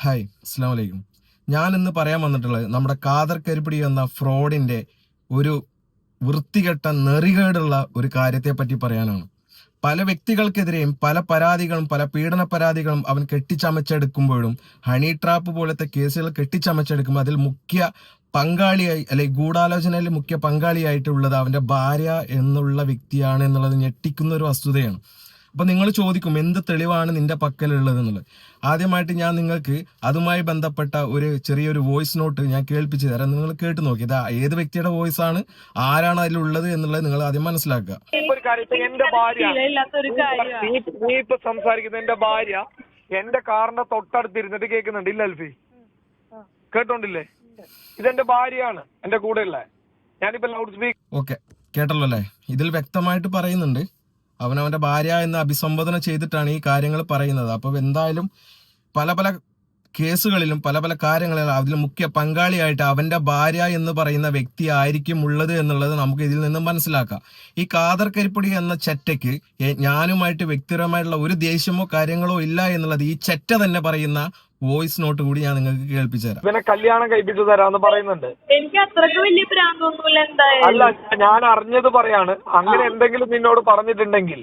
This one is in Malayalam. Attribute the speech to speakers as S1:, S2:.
S1: ഹായ്, അസ്സാം വലൈക്കും. ഞാൻ ഇന്ന് പറയാൻ വന്നിട്ടുള്ളത് നമ്മുടെ കാദർ കരിപ്പിടി എന്ന ഫ്രോഡിന്റെ ഒരു വൃത്തികെട്ട നെറികേടുള്ള ഒരു കാര്യത്തെ പറ്റി പറയാനാണ്. പല വ്യക്തികൾക്കെതിരെയും പല പരാതികളും പല പീഡന പരാതികളും അവൻ കെട്ടിച്ചമച്ചെടുക്കുമ്പോഴും ഹണി ട്രാപ്പ് പോലത്തെ കേസുകൾ കെട്ടിച്ചമച്ചെടുക്കുമ്പോൾ അതിൽ മുഖ്യ പങ്കാളിയായി അല്ലെങ്കിൽ ഗൂഢാലോചനയിൽ മുഖ്യ പങ്കാളിയായിട്ടുള്ളത് അവന്റെ ഭാര്യ എന്നുള്ള വ്യക്തിയാണ് എന്നുള്ളത് ഞെട്ടിക്കുന്ന ഒരു വസ്തുതയാണ്. അപ്പൊ നിങ്ങൾ ചോദിക്കും എന്ത് തെളിവാണ് നിന്റെ പക്കലുള്ളത് എന്നുള്ളത്. ആദ്യമായിട്ട് ഞാൻ നിങ്ങൾക്ക് അതുമായി ബന്ധപ്പെട്ട ഒരു ചെറിയൊരു വോയിസ് നോട്ട് ഞാൻ കേൾപ്പിച്ചു തരാം. നിങ്ങൾ കേട്ടു നോക്കി ഇതാ ഏത് വ്യക്തിയുടെ വോയിസ് ആണ്, ആരാണ് അതിലുള്ളത് എന്നുള്ളത് നിങ്ങൾ ആദ്യം മനസ്സിലാക്കുക.
S2: നീ ഇപ്പൊ സംസാരിക്കുന്ന എന്റെ ഭാര്യ എന്റെ കാറിന്റെ തൊട്ടടുത്തിരുന്നിട്ട് കേൾക്കുന്നുണ്ട്. ഇല്ല അൽഫി, കേട്ടോണ്ടില്ലേ? ഇതെന്റെ ഭാര്യയാണ്, എന്റെ കൂടെ ഉള്ള. ഞാനിപ്പോ ലൗഡ് സ്പീക്കർ.
S1: ഓക്കെ, കേട്ടല്ലോ അല്ലേ? ഇതിൽ വ്യക്തമായിട്ട് പറയുന്നുണ്ട് അവനവന്റെ ഭാര്യ എന്ന് അഭിസംബോധന ചെയ്തിട്ടാണ് ഈ കാര്യങ്ങൾ പറയുന്നത്. അപ്പൊ എന്തായാലും പല പല കേസുകളിലും പല പല കാര്യങ്ങളിലും അതിൽ മുഖ്യ പങ്കാളിയായിട്ട് അവന്റെ ഭാര്യ എന്ന് പറയുന്ന വ്യക്തി ആയിരിക്കും ഉള്ളത് എന്നുള്ളത് നമുക്ക് ഇതിൽ നിന്ന് മനസ്സിലാക്കാം. ഈ കാദർ കരിപ്പൊടി എന്ന ചെറ്റയ്ക്ക് ഞാനുമായിട്ട് വ്യക്തിപരമായിട്ടുള്ള ഒരു ദേഷ്യമോ കാര്യങ്ങളോ ഇല്ല എന്നുള്ളത് ഈ ചെറ്റ തന്നെ പറയുന്ന വോയിസ് നോട്ട് കൂടി ഞാൻ നിങ്ങൾക്ക് കേൾപ്പിച്ചു തരാം.
S2: ഇവനെ കല്യാണം കഴിപ്പിച്ചു തരാന്ന് പറയുന്നുണ്ട്.
S3: എനിക്ക് അത്രക്ക് വലിയ പ്രാന്തൊന്നുമില്ല. എന്തായാലും
S2: അല്ല, ഞാൻ അറിഞ്ഞത് പറയാണ്. അങ്ങനെ എന്തെങ്കിലും നിന്നോട് പറഞ്ഞിട്ടുണ്ടെങ്കിൽ